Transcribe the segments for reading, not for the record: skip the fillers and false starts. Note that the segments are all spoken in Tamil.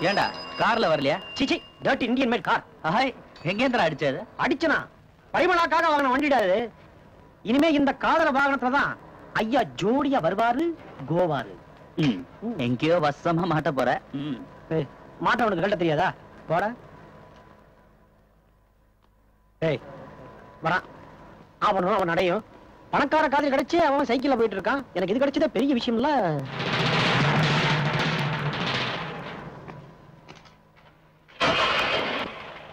ஏண்டா கார்ல வரலையா? சிச்சி dirt Indian made car. Hi, எங்கேந்திரா அடிச்சது? அடிச்சனா பரிமளாக்காக வாங்கின வண்டிடாது. இனிமே இந்த காதல வாகனத்துல தான் ஐயா ஜோடியா வருவாரு கோவாரு. எங்கேயோ வசமா மாட்ட போற. மாட்டவனுக்கு கட்ட தெரியாதா? போட. ஏய் வரான். அவனும் அவன் அடையும். பணக்கார காதல் கிடைச்சு அவன் சைக்கிள்ல போயிட்டு இருக்கான். எனக்கு இது கிடைச்சதே பெரிய விஷயம் இல்ல.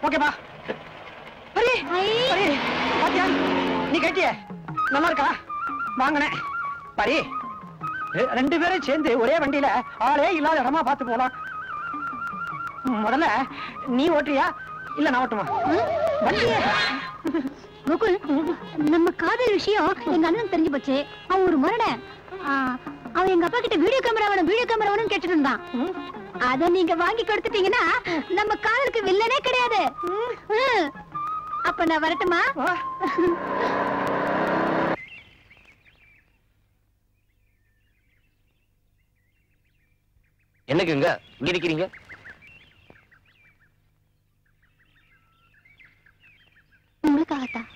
ஓகேப்பா. பாத்தியா நீ கேட்டிய நல்லா இருக்கா? வாங்கினேன் பாரி. ரெண்டு பேரும் சேர்ந்து ஒரே வண்டியில ஆளே இல்லாத இடமா பார்த்து போலாம். முதல்ல நீ ஓட்டுறியா இல்ல நான் ஓட்டுமா? வண்டியே கோகுல், நம்ம காதல் விஷயம் எங்க அண்ணன் தெரிஞ்சு போச்சு. அவன் ஒரு மரண அவன் எங்க அப்பா கிட்ட வீடியோ கேமரா வேணும் கேட்டுட்டு இருந்தான். அத நீங்க வாங்கி கொடுத்துட்டீங்கன்னா நம்ம காதலுக்கு வில்லனே கிடையாது. அப்ப நான் வரட்டுமா? என்னக்குங்க இங்க இருக்கிறீங்க? உங்களுக்காகத்தான்.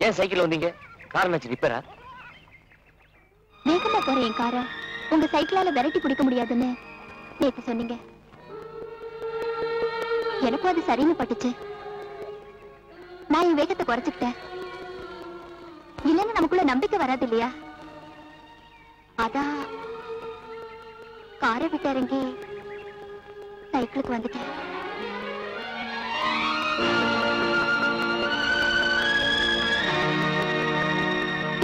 ஏன் சைக்கிள் வந்தீங்க? காரணம் ரிப்பேரா? வேகமா போற என் கார உங்க சைக்கிளால விரட்டி பிடிக்க முடியாதுன்னு நேத்து சொன்னீங்க. எனக்கும் அது சரின்னு பட்டுச்சு. நான் என் வேகத்தை குறைச்சுக்கிட்டேன். இல்லைன்னு நமக்குள்ள நம்பிக்கை வராது இல்லையா? அதான் காரை விட்டு இறங்கி சைக்கிளுக்கு வந்துட்டேன்.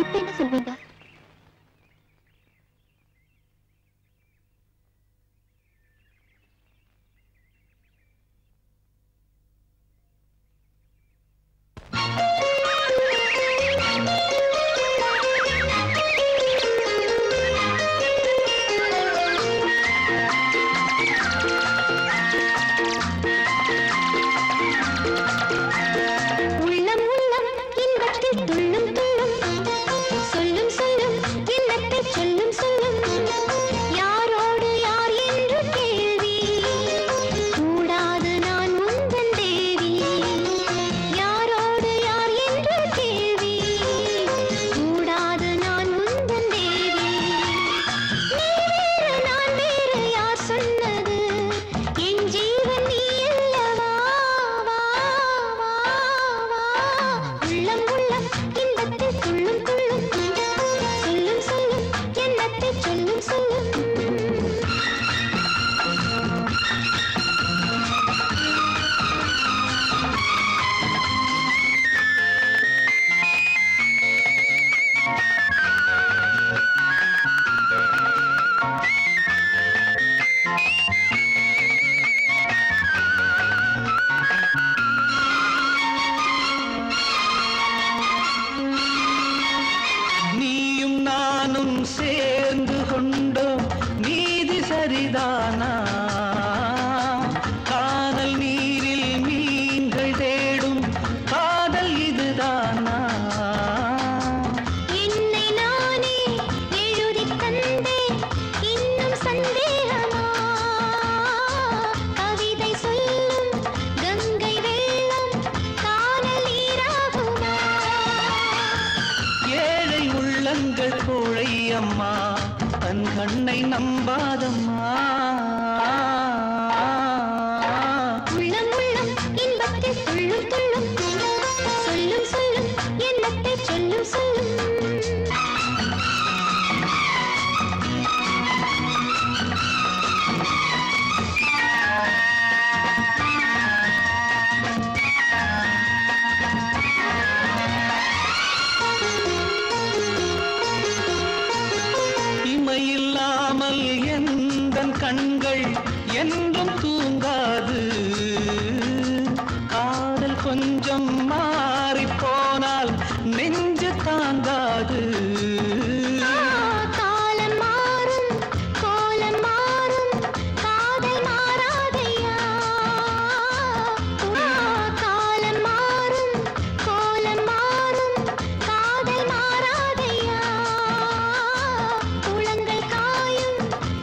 இப்ப என்ன சொல்வீங்க?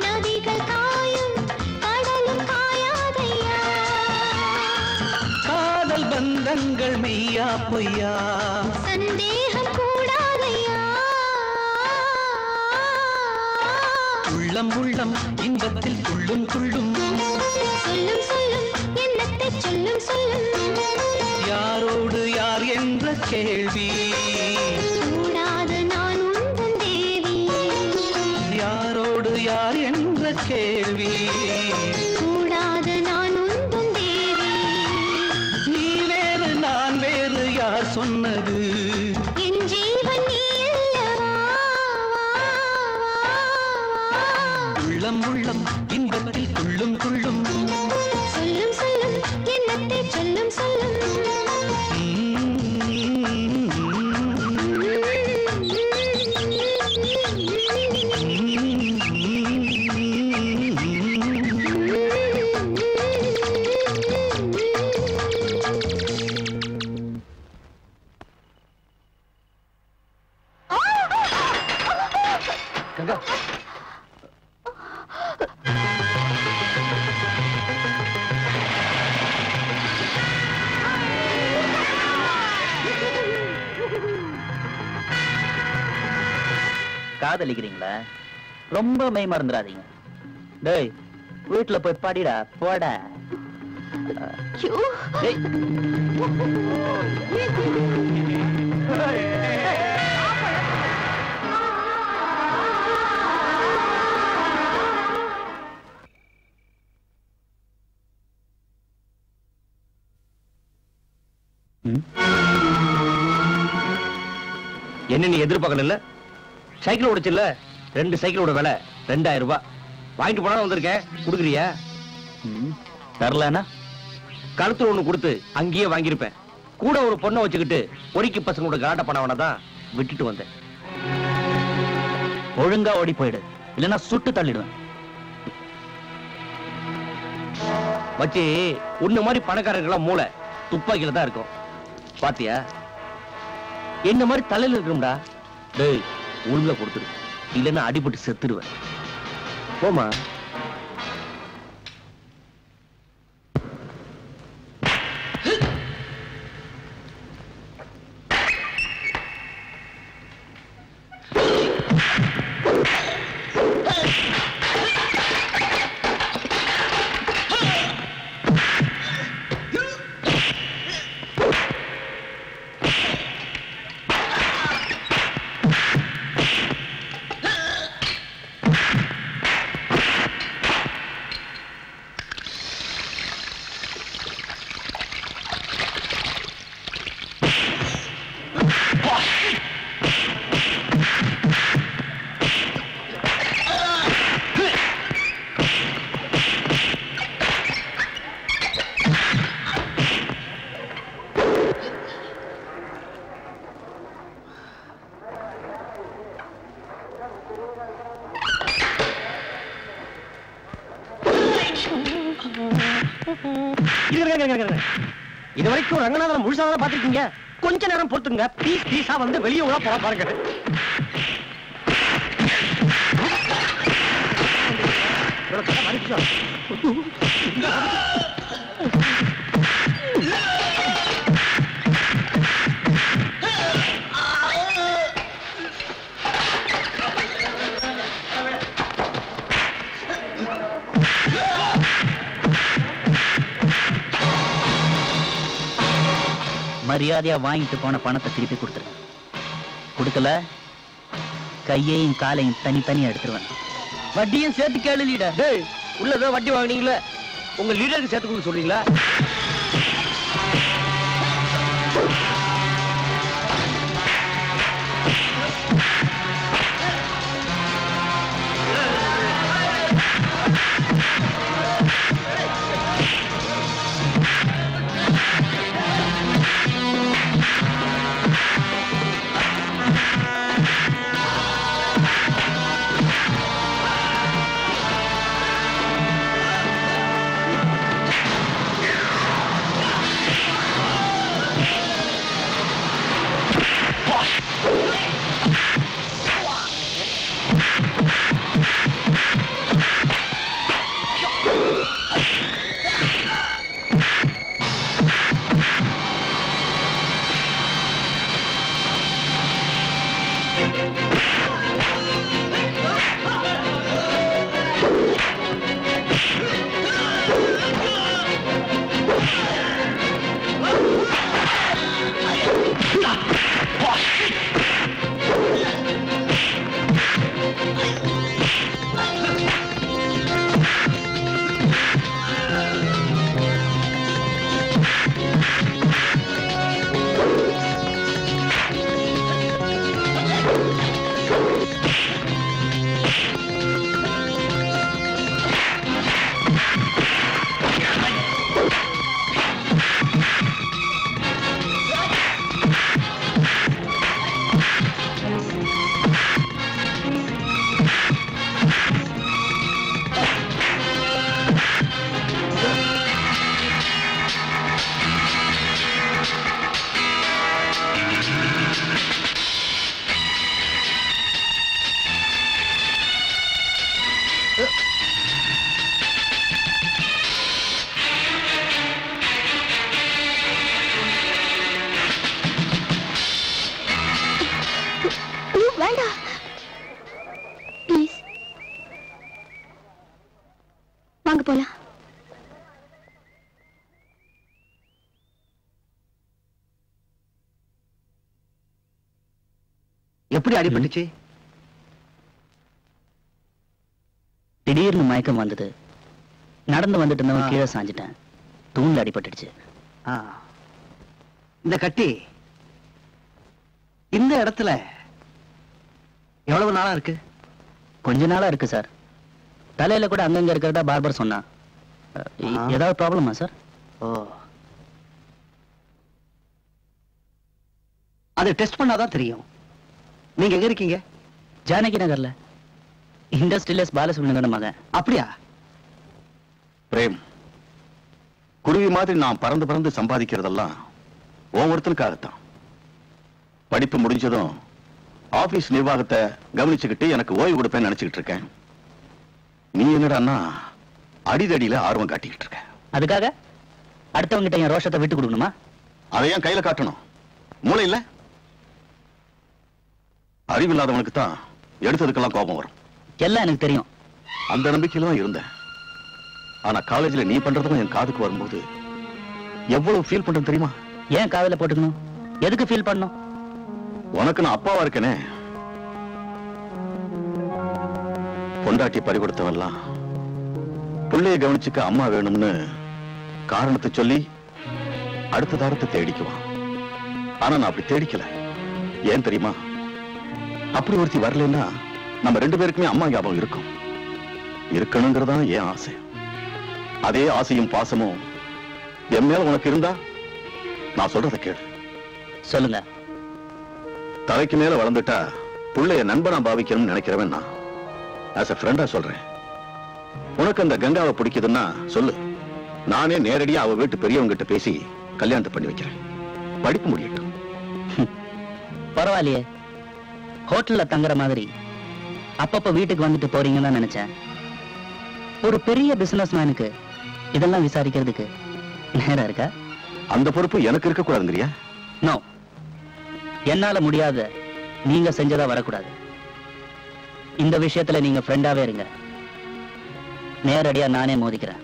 நதிகள் சொந்தங்கள் மெய்யா பொய்யா சந்தேகம் கூடாதையா உள்ளம் உள்ளம் இன்பத்தில் துள்ளும் துள்ளும் சொல்லும் சொல்லும் எண்ணத்தை சொல்லும் சொல்லும் யாரோடு யார் என்ற கேள்வி கூடாது நான் உந்தன் தேவி யாரோடு யார் என்ற கேள்வி கூடாது நான் உந்தன் தேவி நீ வேறு நான் வேறு யார் சொன்னது என் ஜீவன் நீ அல்லவா உள்ளம் உள்ளம் இன்பத்தில் துள்ளும் துள்ளும் சொல்லும் சொல்லும் எண்ணத்தை சொல்லும் சொல்லும் கங்கா காதலிக்கிறீங்களா? ரொம்ப மெய் மறந்துடாதீங்க. டேய், வீட்டுல போய் பாடிடா போட. டேய். என்ன நீ எதிர்பார்க்கல? சைக்கிள் ஓடிச்சுல்ல, 2 சைக்கிளோட விலை 2000 ரூபாய். வாங்கிட்டு போனா வந்திருக்கேன், குடுக்குறியா? தரலனா கழுத்துல ஒண்ணு கொடுத்து அங்கேயே வாங்கியிருப்பேன். கூட ஒரு பொண்ணை வச்சுக்கிட்டு பொறிக்கு பசங்களோட கலாட்ட பண்ணவன தான் விட்டுட்டு வந்தேன். ஒழுங்கா ஓடி போயிடு, இல்லைன்னா சுட்டு தள்ளிடுவேன். வச்சு உன்ன மாதிரி பணக்காரர்கள்லாம் மூளை துப்பாக்கியில தான் இருக்கும். பாத்தியா? என்ன மாதிரி தலையில இருக்கும்டா. டேய், ஒழுங்கா கொடுத்துரு, இல்லைன்னா அடிபட்டு செத்துடுவேன். போமா. இது வரைக்கும் ரங்கநாதன் முழுசா தான் பாத்திருக்கீங்க. கொஞ்ச நேரம் பொறுத்துங்க, பீஸ் பீஸா வந்து வெளியே உள்ள போற பாருங்க. மரியாதையா வாங்கிட்டு போன பணத்தை திருப்பி கொடுத்துரு. கொடுக்கல கையையும் காலையும் தனித்தனியா எடுத்துருவேன். வட்டியும் சேர்த்து கேளு லீடர். டேய், உள்ளதோ வட்டி வாங்கினீங்களா? உங்க லீடருக்கு சேர்த்து கொடுக்க சொல்றீங்களா? வேண்டாம் ப்ளீஸ் வாங்க போலாம். எப்படி அடிபட்டுச்சு? திடீர்னு மயக்கம் வந்தது. நடந்து வந்துட்டு இருந்தவன் கீழே சாஞ்சிட்டேன். தூண்ல அடிபட்டுடுச்சு. இந்த கட்டி இந்த இடத்துல எவ்வளவு நாளா இருக்கு? கொஞ்ச நாளா இருக்கு சார். தலையில கூட அங்கங்க இருக்கிறதா பார்பர் சொன்னா. ஏதாவது ப்ராப்ளமா சார்? ஓ, அதை டெஸ்ட் பண்ணாதான் தெரியும். நீங்க எங்க இருக்கீங்க? ஜானகி நகர்ல. இண்டஸ்ட்ரியலிஸ்ட் பாலசுப்ரமணியன் மகன். அப்படியா? பிரேம், குருவி மாதிரி நான் பறந்து பறந்து சம்பாதிக்கிறதெல்லாம் ஒவ்வொருத்தனுக்காகத்தான். படிப்பு முடிஞ்சதும் ஆபீஸ் நிர்வாகத்தை கவனிச்சுக்கிட்டு எனக்கு ஓய்வு கொடுப்பேன்னு நினைச்சுக்கிட்டு இருக்கேன். நீ என்னடான்னா அடிதடியில ஆர்வம் காட்டிக்கிட்டு இருக்க. அதுக்காக அடுத்தவங்கிட்ட என் ரோஷத்தை விட்டு கொடுக்கணுமா? அதையும் கையில காட்டணும். மூளை இல்ல? அறிவில்லாதவனுக்கு தான் எடுத்ததுக்கெல்லாம் கோபம் வரும். எல்லாம் எனக்கு தெரியும். அந்த நம்பிக்கையில தான் இருந்தேன். ஆனா காலேஜ்ல நீ பண்றதும் என் காதுக்கு வரும்போது எவ்வளவு ஃபீல் பண்றேன் தெரியுமா? ஏன் காதல போட்டுக்கணும்? எதுக்கு ஃபீல் பண்ணணும்? உனக்கு நான் அப்பாவா இருக்கேனே. பொண்டாட்டி பறி கொடுத்தவெல்லாம் பிள்ளைய கவனிச்சுக்க அம்மா வேணும்னு காரணத்தை சொல்லி அடுத்த தாரத்தை தேடிக்குவான். ஆனா நான் அப்படி தேடிக்கல. ஏன் தெரியுமா? அப்படி ஒருத்தி வரலன்னா நம்ம ரெண்டு பேருக்குமே அம்மா ஞாபகம் இருக்கும். இருக்கணுங்கிறதான் என் ஆசை. அதே ஆசையும் பாசமும் என் மேல உனக்கு இருந்தா நான் சொல்றத கேளு. சொல்லுங்க. தலைக்கு மேல வளர்ந்துட்டா புள்ளைய நண்பனா பாவிக்கணும்னு நினைக்கிறவன் நான். ஆஸ் எ ஃப்ரெண்டா சொல்றேன். உனக்கு அந்த கங்காவை பிடிக்குதுன்னா சொல்லு. நானே நேரடியா அவ வீட்டு பெரியவங்க கிட்ட பேசி கல்யாணத்தை பண்ணி வைக்கிறேன். படிப்பு முடியட்டும். பரவாயில்லையே, ஹோட்டல்ல தங்குற மாதிரி அப்பப்ப வீட்டுக்கு வந்துட்டு போறீங்கன்னு தான் நினைச்சேன். ஒரு பெரிய பிசினஸ் மேனுக்கு இதெல்லாம் விசாரிக்கிறதுக்கு நேரம் இருக்கா? அந்த பொறுப்பு எனக்கு இருக்க கூடாதுங்கறியா? நோ, என்னால முடியாத நீங்க செஞ்சதா வரக்கூடாது. இந்த விஷயத்துல நீங்க ஃப்ரெண்டாவே இருங்க. நேரடியா நானே மோதிக்கிறேன்.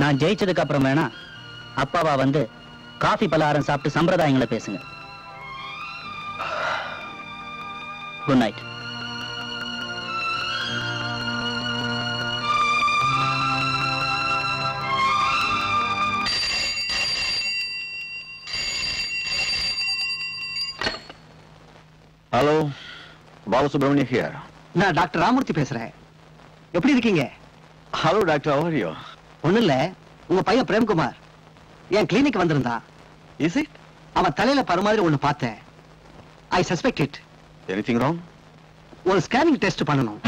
நான் ஜெயிச்சதுக்கு அப்புறம் வேணா அப்பாவா வந்து காஃபி பலகாரம் சாப்பிட்டு சம்பிரதாயங்களை பேசுங்க. Good night. Hello, Balasubramania here. நான் டாக்டர் ராமூர்த்தி பேசுறேன். எப்படி இருக்கீங்க? Hello doctor, how are you? ஒண்ணு இல்ல, உங்க பையன் பிரேம்குமார் என் கிளினிக் வந்திருந்தான். Is it? அவன் தலையில பரு மாதிரி ஒண்ணு பார்த்தேன். I suspect it. Anything wrong? ஒரு ஸ்கேனிங் டெஸ்ட் பண்ணணும்.